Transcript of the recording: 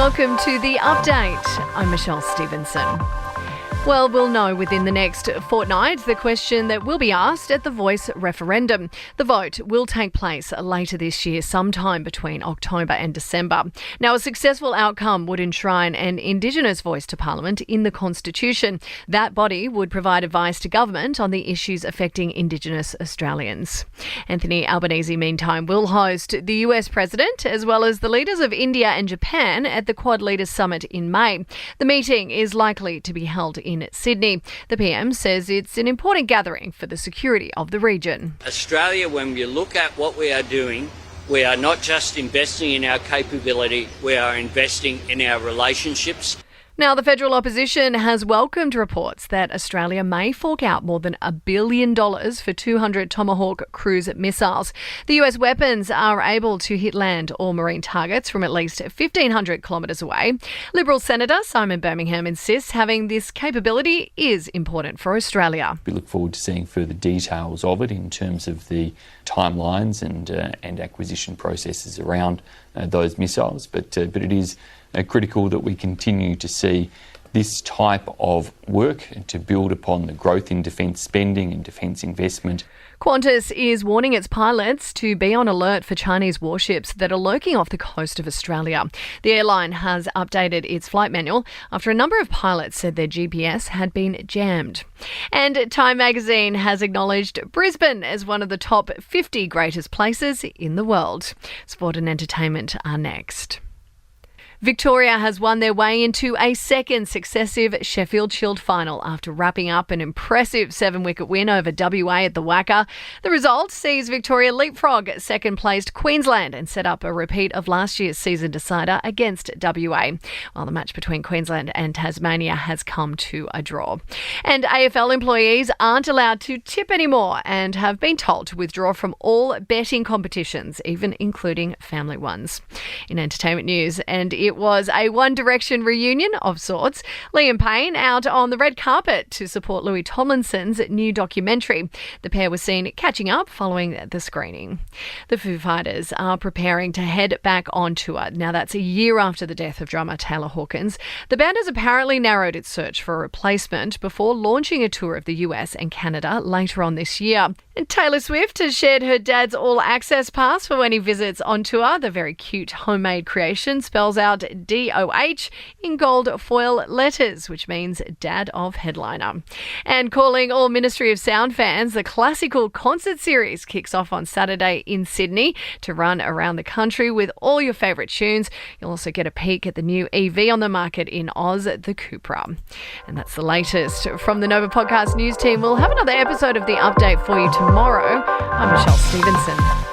Welcome to The Update. I'm Michelle Stevenson. Well, we'll know within the next fortnight the question that will be asked at the Voice referendum. The vote will take place later this year, sometime between October and December. Now, a successful outcome would enshrine an Indigenous voice to Parliament in the Constitution. That body would provide advice to government on the issues affecting Indigenous Australians. Anthony Albanese, meantime, will host the US President as well as the leaders of India and Japan at the Quad Leaders Summit in May. The meeting is likely to be held in Sydney. The PM says it's an important gathering for the security of the region. Australia, when you look at what we are doing, we are not just investing in our capability, we are investing in our relationships. Now, the federal opposition has welcomed reports that Australia may fork out more than $1 billion for 200 Tomahawk cruise missiles. The US weapons are able to hit land or marine targets from at least 1,500 kilometres away. Liberal Senator Simon Birmingham insists having this capability is important for Australia. We look forward to seeing further details of it in terms of the timelines and acquisition processes around those missiles, but it is critical that we continue to see this type of work to build upon the growth in defence spending and defence investment. Qantas is warning its pilots to be on alert for Chinese warships that are lurking off the coast of Australia. The airline has updated its flight manual after a number of pilots said their GPS had been jammed. And Time magazine has acknowledged Brisbane as one of the top 50 greatest places in the world. Sport and entertainment are next. Victoria has won their way into a second successive Sheffield Shield final after wrapping up an impressive 7-wicket win over WA at the Wacker. The result sees Victoria leapfrog second-placed Queensland and set up a repeat of last year's season decider against WA, while the match between Queensland and Tasmania has come to a draw. And AFL employees aren't allowed to tip anymore and have been told to withdraw from all betting competitions, even including family ones. In entertainment news, and it was a One Direction reunion of sorts. Liam Payne out on the red carpet to support Louis Tomlinson's new documentary. The pair was seen catching up following the screening. The Foo Fighters are preparing to head back on tour. Now, that's a year after the death of drummer Taylor Hawkins. The band has apparently narrowed its search for a replacement before launching a tour of the US and Canada later on this year. And Taylor Swift has shared her dad's all-access pass for when he visits on tour. The very cute homemade creation spells out DOH in gold foil letters, which means Dad of Headliner. And calling all Ministry of Sound fans, the classical concert series kicks off on Saturday in Sydney to run around the country with all your favourite tunes. You'll also get a peek at the new EV on the market in Oz, the Cupra. And that's the latest from the Nova Podcast News team. We'll have another episode of The Update for you tomorrow. I'm Michelle Stevenson.